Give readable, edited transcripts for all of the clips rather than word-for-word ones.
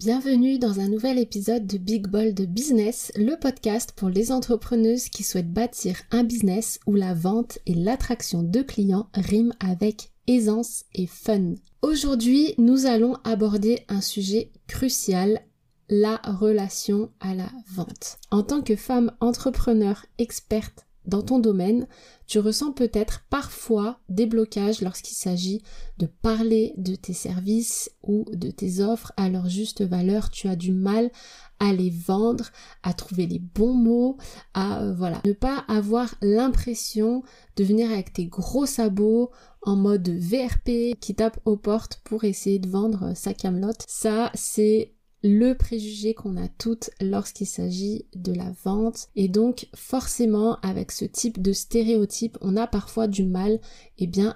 Bienvenue dans un nouvel épisode de Big Bold Business, le podcast pour les entrepreneuses qui souhaitent bâtir un business où la vente et l'attraction de clients riment avec aisance et fun. Aujourd'hui, nous allons aborder un sujet crucial, la relation à la vente. En tant que femme entrepreneur experte dans ton domaine, tu ressens peut-être parfois des blocages lorsqu'il s'agit de parler de tes services ou de tes offres à leur juste valeur. Tu as du mal à les vendre, à trouver les bons mots, à ne pas avoir l'impression de venir avec tes gros sabots en mode VRP qui tape aux portes pour essayer de vendre sa camelote. Ça, c'est le préjugé qu'on a toutes lorsqu'il s'agit de la vente. Et donc forcément avec ce type de stéréotype, on a parfois du mal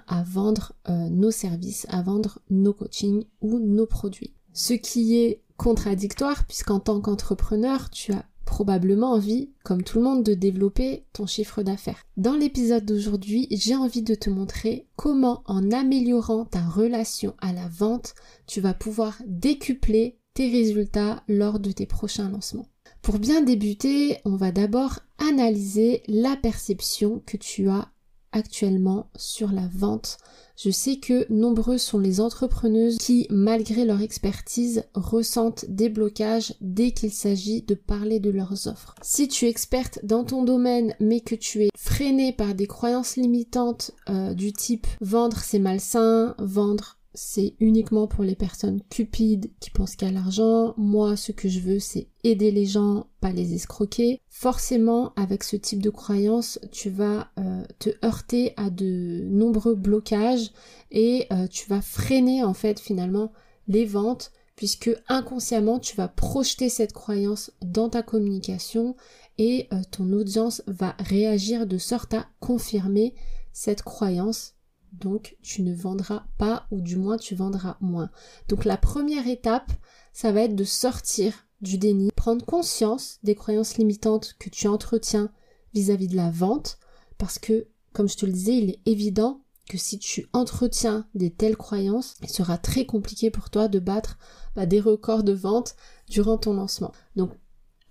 à vendre nos services, à vendre nos coachings ou nos produits. Ce qui est contradictoire puisqu'en tant qu'entrepreneur, tu as probablement envie, comme tout le monde, de développer ton chiffre d'affaires. Dans l'épisode d'aujourd'hui, j'ai envie de te montrer comment en améliorant ta relation à la vente, tu vas pouvoir décupler tes résultats lors de tes prochains lancements. Pour bien débuter, on va d'abord analyser la perception que tu as actuellement sur la vente. Je sais que nombreuses sont les entrepreneuses qui, malgré leur expertise, ressentent des blocages dès qu'il s'agit de parler de leurs offres. Si tu es experte dans ton domaine mais que tu es freinée par des croyances limitantes du type vendre c'est malsain, vendre c'est uniquement pour les personnes cupides qui pensent qu'à l'argent. Moi, ce que je veux, c'est aider les gens, pas les escroquer. Forcément, avec ce type de croyance, tu vas te heurter à de nombreux blocages et tu vas freiner en fait finalement les ventes puisque inconsciemment, tu vas projeter cette croyance dans ta communication et ton audience va réagir de sorte à confirmer cette croyance. Donc tu ne vendras pas ou du moins tu vendras moins. Donc la première étape, ça va être de sortir du déni, prendre conscience des croyances limitantes que tu entretiens vis-à-vis de la vente parce que, comme je te le disais, il est évident que si tu entretiens des telles croyances, il sera très compliqué pour toi de battre des records de vente durant ton lancement. Donc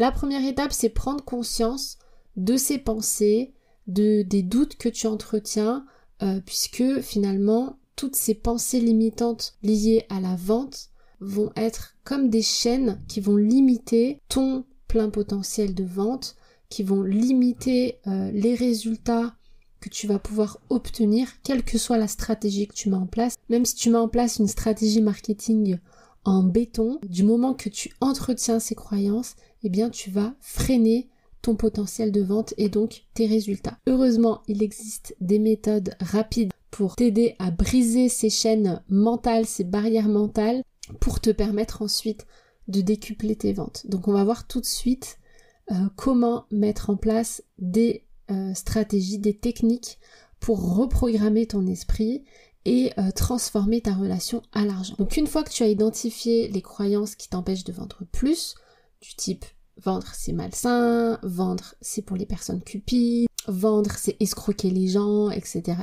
la première étape, c'est prendre conscience de ces pensées, des doutes que tu entretiens, puisque finalement toutes ces pensées limitantes liées à la vente vont être comme des chaînes qui vont limiter ton plein potentiel de vente, qui vont limiter les résultats que tu vas pouvoir obtenir, quelle que soit la stratégie que tu mets en place. Même si tu mets en place une stratégie marketing en béton, du moment que tu entretiens ces croyances, tu vas freiner ton potentiel de vente et donc tes résultats. Heureusement, il existe des méthodes rapides pour t'aider à briser ces chaînes mentales, ces barrières mentales, pour te permettre ensuite de décupler tes ventes. Donc on va voir tout de suite comment mettre en place des stratégies, des techniques pour reprogrammer ton esprit et transformer ta relation à l'argent. Donc une fois que tu as identifié les croyances qui t'empêchent de vendre plus, du type vendre c'est malsain, vendre c'est pour les personnes cupides, vendre c'est escroquer les gens, etc.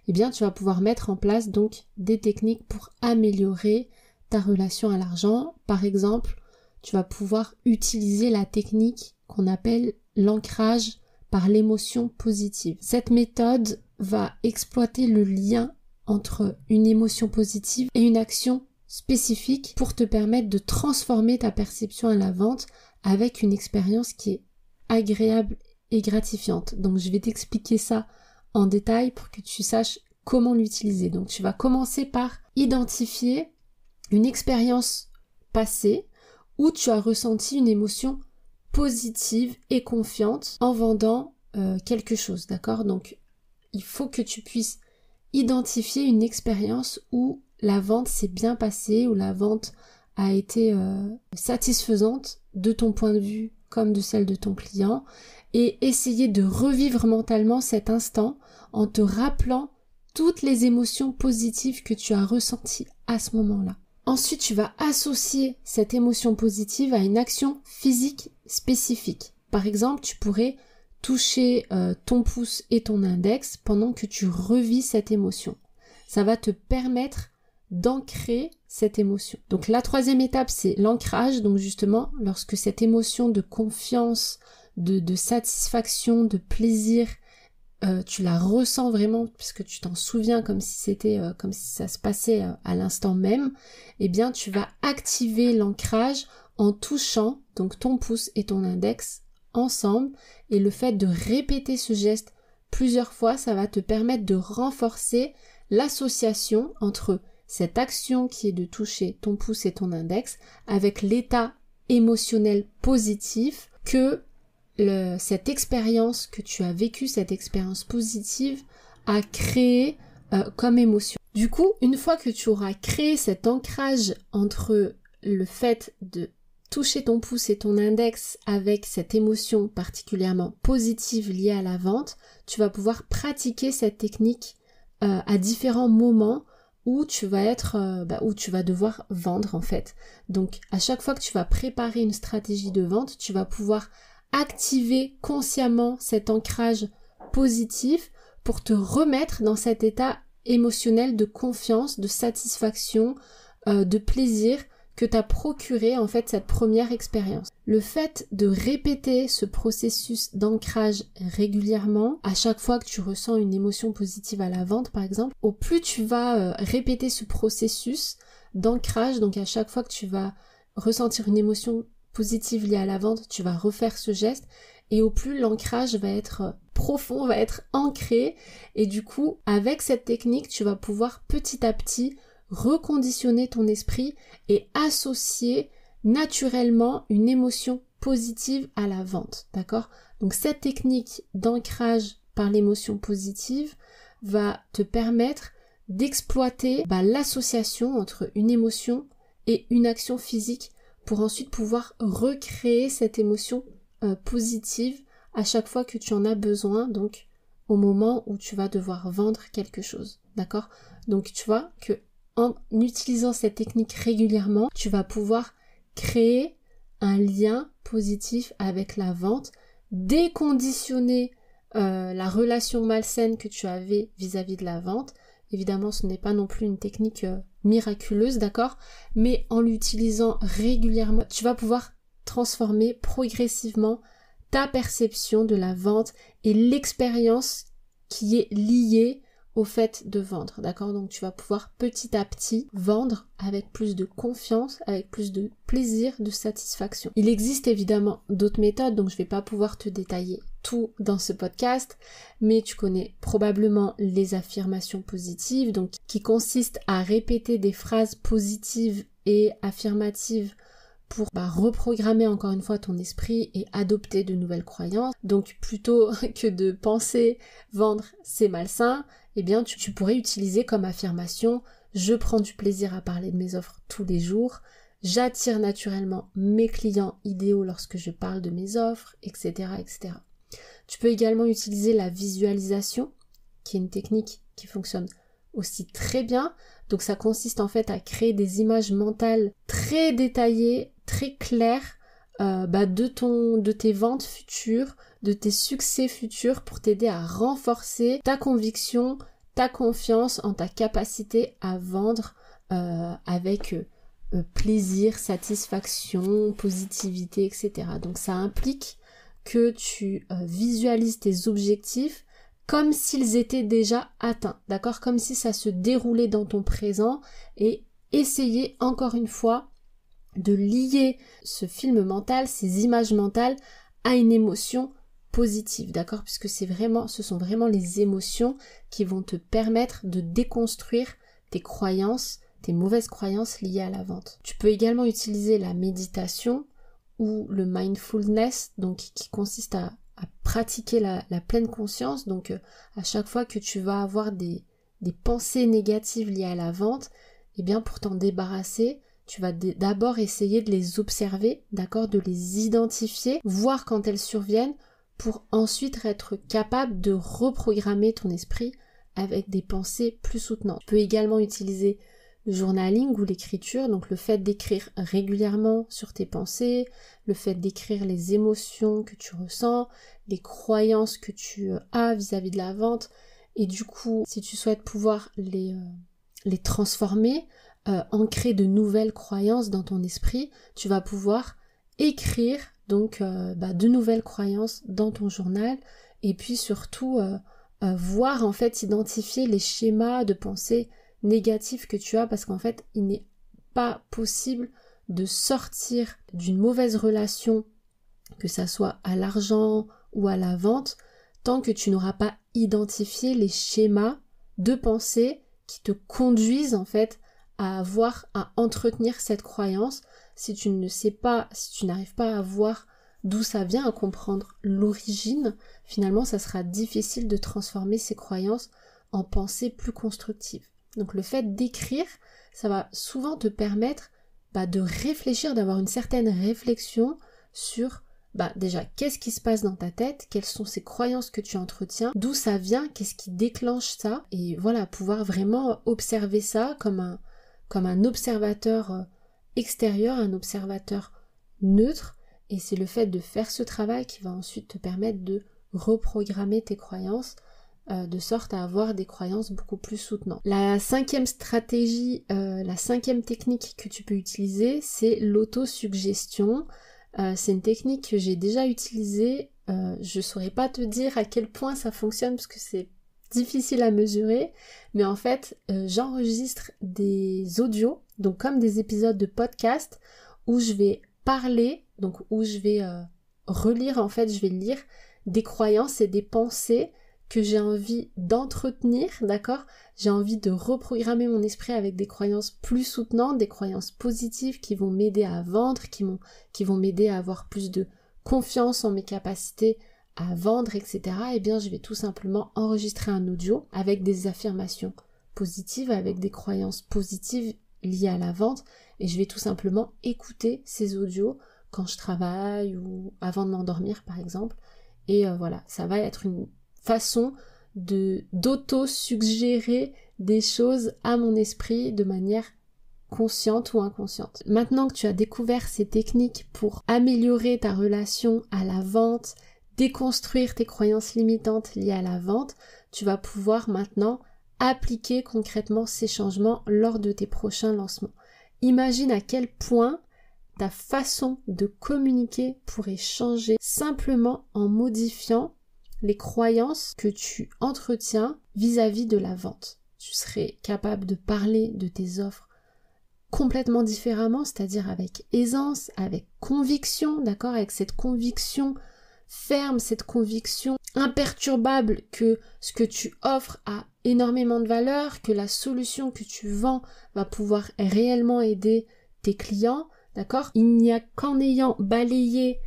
Tu vas pouvoir mettre en place donc des techniques pour améliorer ta relation à l'argent. Par exemple, tu vas pouvoir utiliser la technique qu'on appelle l'ancrage par l'émotion positive. Cette méthode va exploiter le lien entre une émotion positive et une action spécifique pour te permettre de transformer ta perception à la vente avec une expérience qui est agréable et gratifiante. Donc je vais t'expliquer ça en détail pour que tu saches comment l'utiliser. Donc tu vas commencer par identifier une expérience passée où tu as ressenti une émotion positive et confiante en vendant quelque chose, d'accord? Donc il faut que tu puisses identifier une expérience où la vente s'est bien passée, où la vente a été satisfaisante de ton point de vue comme de celle de ton client et essayer de revivre mentalement cet instant en te rappelant toutes les émotions positives que tu as ressenties à ce moment-là. Ensuite, tu vas associer cette émotion positive à une action physique spécifique. Par exemple, tu pourrais toucher ton pouce et ton index pendant que tu revis cette émotion. Ça va te permettre d'ancrer cette émotion. Donc la troisième étape, c'est l'ancrage. Donc justement, lorsque cette émotion de confiance, de satisfaction, de plaisir, tu la ressens vraiment, puisque tu t'en souviens comme si c'était, comme si ça se passait à l'instant même, eh bien tu vas activer l'ancrage en touchant donc ton pouce et ton index ensemble, et le fait de répéter ce geste plusieurs fois, ça va te permettre de renforcer l'association entre cette action qui est de toucher ton pouce et ton index avec l'état émotionnel positif que cette expérience que tu as vécue, cette expérience positive a créé comme émotion. Du coup, une fois que tu auras créé cet ancrage entre le fait de toucher ton pouce et ton index avec cette émotion particulièrement positive liée à la vente, tu vas pouvoir pratiquer cette technique à différents moments où tu vas où tu vas devoir vendre en fait. Donc à chaque fois que tu vas préparer une stratégie de vente, tu vas pouvoir activer consciemment cet ancrage positif pour te remettre dans cet état émotionnel de confiance, de satisfaction, de plaisir que t'a procuré en fait cette première expérience. Le fait de répéter ce processus d'ancrage régulièrement, à chaque fois que tu ressens une émotion positive à la vente par exemple, au plus tu vas répéter ce processus d'ancrage, donc à chaque fois que tu vas ressentir une émotion positive liée à la vente, tu vas refaire ce geste, et au plus l'ancrage va être profond, va être ancré, et du coup avec cette technique tu vas pouvoir petit à petit reconditionner ton esprit et associer naturellement une émotion positive à la vente, d'accord? Donc cette technique d'ancrage par l'émotion positive va te permettre d'exploiter l'association entre une émotion et une action physique pour ensuite pouvoir recréer cette émotion positive à chaque fois que tu en as besoin, donc au moment où tu vas devoir vendre quelque chose, d'accord? Donc tu vois que en utilisant cette technique régulièrement, tu vas pouvoir créer un lien positif avec la vente, déconditionner la relation malsaine que tu avais vis-à-vis de la vente. Évidemment, ce n'est pas non plus une technique miraculeuse, d'accord? Mais en l'utilisant régulièrement, tu vas pouvoir transformer progressivement ta perception de la vente et l'expérience qui est liée au fait de vendre, d'accord? Donc tu vas pouvoir petit à petit vendre avec plus de confiance, avec plus de plaisir, de satisfaction. Il existe évidemment d'autres méthodes, donc je vais pas pouvoir te détailler tout dans ce podcast, mais tu connais probablement les affirmations positives, donc qui consistent à répéter des phrases positives et affirmatives pour reprogrammer encore une fois ton esprit et adopter de nouvelles croyances. Donc plutôt que de penser vendre c'est malsain, eh bien tu pourrais utiliser comme affirmation: je prends du plaisir à parler de mes offres tous les jours, j'attire naturellement mes clients idéaux lorsque je parle de mes offres, etc., etc. Tu peux également utiliser la visualisation, qui est une technique qui fonctionne aussi très bien. Donc ça consiste en fait à créer des images mentales très détaillées, très claires de tes ventes futures, de tes succès futurs pour t'aider à renforcer ta conviction, ta confiance en ta capacité à vendre avec plaisir, satisfaction, positivité, etc. Donc ça implique que tu visualises tes objectifs comme s'ils étaient déjà atteints, d'accord? Comme si ça se déroulait dans ton présent, et essayer encore une fois de lier ce film mental, ces images mentales à une émotion positive, d'accord? Puisque ce sont vraiment les émotions qui vont te permettre de déconstruire tes croyances, tes mauvaises croyances liées à la vente. Tu peux également utiliser la méditation ou le mindfulness, donc qui consiste à pratiquer la pleine conscience. Donc à chaque fois que tu vas avoir des pensées négatives liées à la vente, eh bien pour t'en débarrasser, tu vas d'abord essayer de les observer, d'accord, de les identifier, voir quand elles surviennent, pour ensuite être capable de reprogrammer ton esprit avec des pensées plus soutenantes. Tu peux également utiliser le journaling ou l'écriture, donc le fait d'écrire régulièrement sur tes pensées, le fait d'écrire les émotions que tu ressens, les croyances que tu as vis-à-vis de la vente, et du coup, si tu souhaites pouvoir les transformer, ancrer de nouvelles croyances dans ton esprit, tu vas pouvoir écrire donc de nouvelles croyances dans ton journal et puis surtout voir en fait identifier les schémas de pensée négatifs que tu as parce qu'en fait il n'est pas possible de sortir d'une mauvaise relation, que ça soit à l'argent ou à la vente, tant que tu n'auras pas identifié les schémas de pensée qui te conduisent en fait à entretenir cette croyance. Si tu ne sais pas, si tu n'arrives pas à voir d'où ça vient, à comprendre l'origine, finalement ça sera difficile de transformer ces croyances en pensées plus constructives. Donc le fait d'écrire, ça va souvent te permettre de réfléchir, d'avoir une certaine réflexion sur déjà qu'est-ce qui se passe dans ta tête, quelles sont ces croyances que tu entretiens, d'où ça vient, qu'est-ce qui déclenche ça, et voilà, pouvoir vraiment observer ça comme un observateur extérieur, un observateur neutre, et c'est le fait de faire ce travail qui va ensuite te permettre de reprogrammer tes croyances de sorte à avoir des croyances beaucoup plus soutenantes. La 5e stratégie, la 5e technique que tu peux utiliser, c'est l'autosuggestion. C'est une technique que j'ai déjà utilisée, je saurais pas te dire à quel point ça fonctionne parce que c'est difficile à mesurer, mais en fait j'enregistre des audios, donc comme des épisodes de podcast où je vais parler, donc où je vais relire, en fait je vais lire des croyances et des pensées que j'ai envie d'entretenir, d'accord ? J'ai envie de reprogrammer mon esprit avec des croyances plus soutenantes, des croyances positives qui vont m'aider à vendre, qui vont m'aider à avoir plus de confiance en mes capacités à vendre, etc. Eh bien, je vais tout simplement enregistrer un audio avec des affirmations positives, avec des croyances positives liées à la vente, et je vais tout simplement écouter ces audios quand je travaille ou avant de m'endormir, par exemple. Et voilà, ça va être une façon d'auto-suggérer des choses à mon esprit de manière consciente ou inconsciente. Maintenant que tu as découvert ces techniques pour améliorer ta relation à la vente, déconstruire tes croyances limitantes liées à la vente, tu vas pouvoir maintenant appliquer concrètement ces changements lors de tes prochains lancements. Imagine à quel point ta façon de communiquer pourrait changer simplement en modifiant les croyances que tu entretiens vis-à-vis de la vente. Tu serais capable de parler de tes offres complètement différemment, c'est-à-dire avec aisance, avec conviction, d'accord, avec cette conviction ferme, cette conviction imperturbable que ce que tu offres a énormément de valeur, que la solution que tu vends va pouvoir réellement aider tes clients, d'accord. Il n'y a qu'en ayant balayé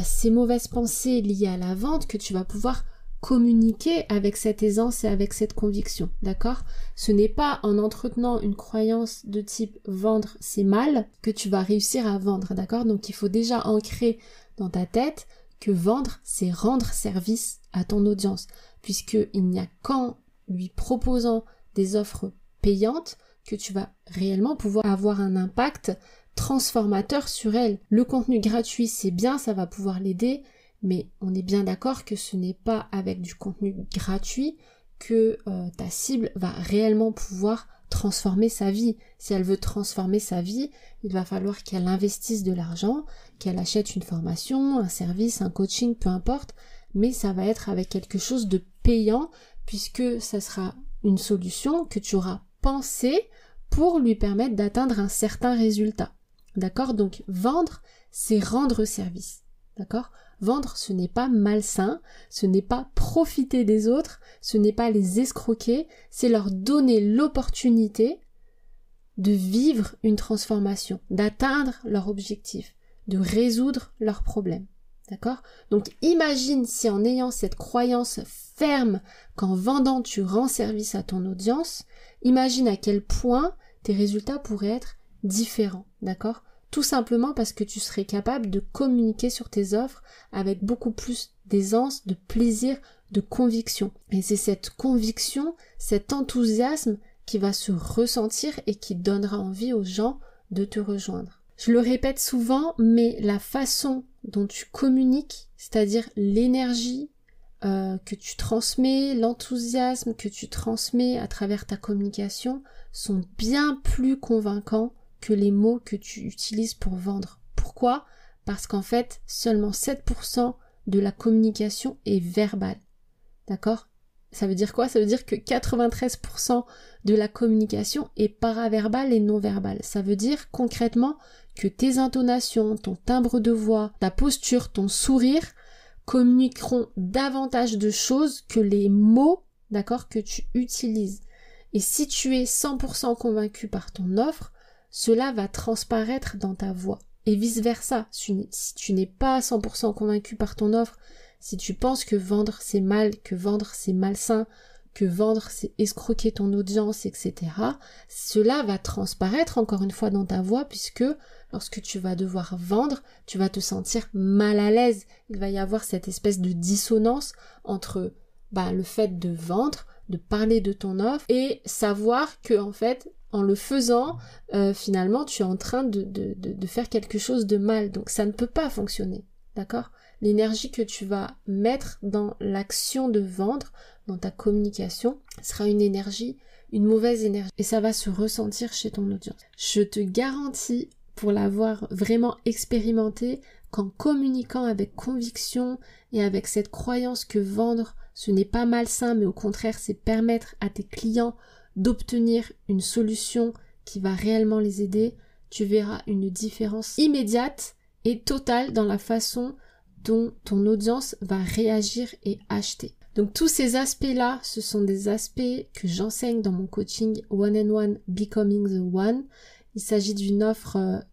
ces mauvaises pensées liées à la vente que tu vas pouvoir communiquer avec cette aisance et avec cette conviction, d'accord? Ce n'est pas en entretenant une croyance de type vendre c'est mal que tu vas réussir à vendre, d'accord? Donc il faut déjà ancrer dans ta tête que vendre c'est rendre service à ton audience, puisqu'il n'y a qu'en lui proposant des offres payantes que tu vas réellement pouvoir avoir un impact transformateur sur elle. Le contenu gratuit c'est bien, ça va pouvoir l'aider, mais on est bien d'accord que ce n'est pas avec du contenu gratuit que ta cible va réellement pouvoir transformer sa vie. Si elle veut transformer sa vie, il va falloir qu'elle investisse de l'argent, qu'elle achète une formation, un service, un coaching, peu importe, mais ça va être avec quelque chose de payant, puisque ça sera une solution que tu auras pensée pour lui permettre d'atteindre un certain résultat. D'accord? Donc vendre, c'est rendre service. D'accord? Vendre, ce n'est pas malsain, ce n'est pas profiter des autres, ce n'est pas les escroquer, c'est leur donner l'opportunité de vivre une transformation, d'atteindre leur objectif, de résoudre leurs problèmes. D'accord? Donc imagine si en ayant cette croyance ferme qu'en vendant tu rends service à ton audience, imagine à quel point tes résultats pourraient être différents. D'accord? Tout simplement parce que tu serais capable de communiquer sur tes offres avec beaucoup plus d'aisance, de plaisir, de conviction. Et c'est cette conviction, cet enthousiasme qui va se ressentir et qui donnera envie aux gens de te rejoindre. Je le répète souvent, mais la façon dont tu communiques, c'est-à-dire l'énergie que tu transmets, l'enthousiasme que tu transmets à travers ta communication sont bien plus convaincants que les mots que tu utilises pour vendre. Pourquoi ? Parce qu'en fait, seulement 7% de la communication est verbale. D'accord ? Ça veut dire quoi ? Ça veut dire que 93% de la communication est paraverbale et non verbale. Ça veut dire concrètement que tes intonations, ton timbre de voix, ta posture, ton sourire communiqueront davantage de choses que les mots, d'accord, que tu utilises. Et si tu es 100% convaincu par ton offre, cela va transparaître dans ta voix. Et vice versa, si tu n'es pas 100% convaincu par ton offre, si tu penses que vendre c'est mal, que vendre c'est malsain, que vendre c'est escroquer ton audience, etc., cela va transparaître encore une fois dans ta voix puisque lorsque tu vas devoir vendre, tu vas te sentir mal à l'aise. Il va y avoir cette espèce de dissonance entre le fait de vendre, de parler de ton offre et savoir que en fait, en le faisant, finalement, tu es en train de faire quelque chose de mal. Donc ça ne peut pas fonctionner, d'accord ? L'énergie que tu vas mettre dans l'action de vendre, dans ta communication, sera une mauvaise énergie. Et ça va se ressentir chez ton audience. Je te garantis, pour l'avoir vraiment expérimenté, qu'en communiquant avec conviction et avec cette croyance que vendre, ce n'est pas malsain, mais au contraire, c'est permettre à tes clients d'obtenir une solution qui va réellement les aider, tu verras une différence immédiate et totale dans la façon dont ton audience va réagir et acheter. Donc tous ces aspects-là, ce sont des aspects que j'enseigne dans mon coaching One-on-One Becoming the One. Il s'agit d'une offre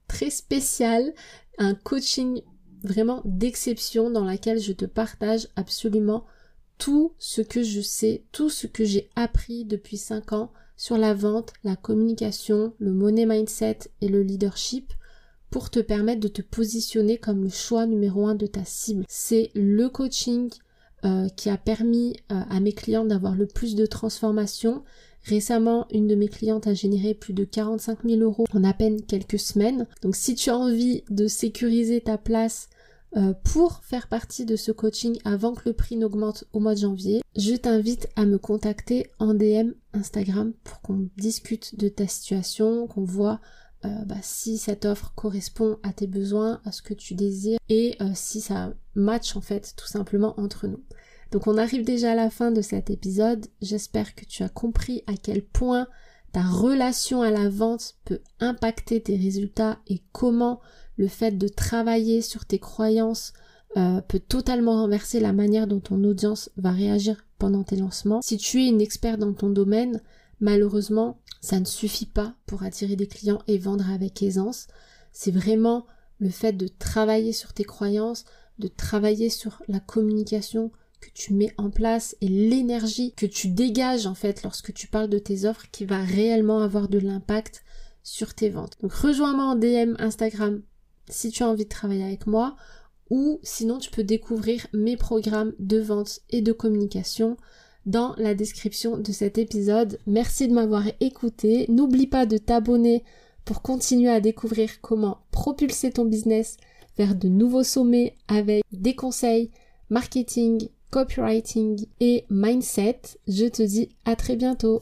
très spéciale, un coaching vraiment d'exception dans laquelle je te partage absolument tout ce que je sais, tout ce que j'ai appris depuis 5 ans sur la vente, la communication, le money mindset et le leadership pour te permettre de te positionner comme le choix numéro 1 de ta cible. C'est le coaching qui a permis à mes clients d'avoir le plus de transformation. Récemment, une de mes clientes a généré plus de 45 000 € en à peine quelques semaines. Donc si tu as envie de sécuriser ta place pour faire partie de ce coaching avant que le prix n'augmente au mois de janvier, je t'invite à me contacter en DM Instagram pour qu'on discute de ta situation, qu'on voit si cette offre correspond à tes besoins, à ce que tu désires et si ça match en fait tout simplement entre nous. Donc on arrive déjà à la fin de cet épisode. J'espère que tu as compris à quel point ta relation à la vente peut impacter tes résultats et comment le fait de travailler sur tes croyances peut totalement renverser la manière dont ton audience va réagir pendant tes lancements. Si tu es une experte dans ton domaine, malheureusement, ça ne suffit pas pour attirer des clients et vendre avec aisance. C'est vraiment le fait de travailler sur tes croyances, de travailler sur la communication que tu mets en place et l'énergie que tu dégages en fait lorsque tu parles de tes offres qui va réellement avoir de l'impact sur tes ventes. Donc rejoins-moi en DM Instagram si tu as envie de travailler avec moi ou sinon tu peux découvrir mes programmes de vente et de communication dans la description de cet épisode. Merci de m'avoir écouté. N'oublie pas de t'abonner pour continuer à découvrir comment propulser ton business vers de nouveaux sommets avec des conseils marketing, copywriting et mindset. Je te dis à très bientôt.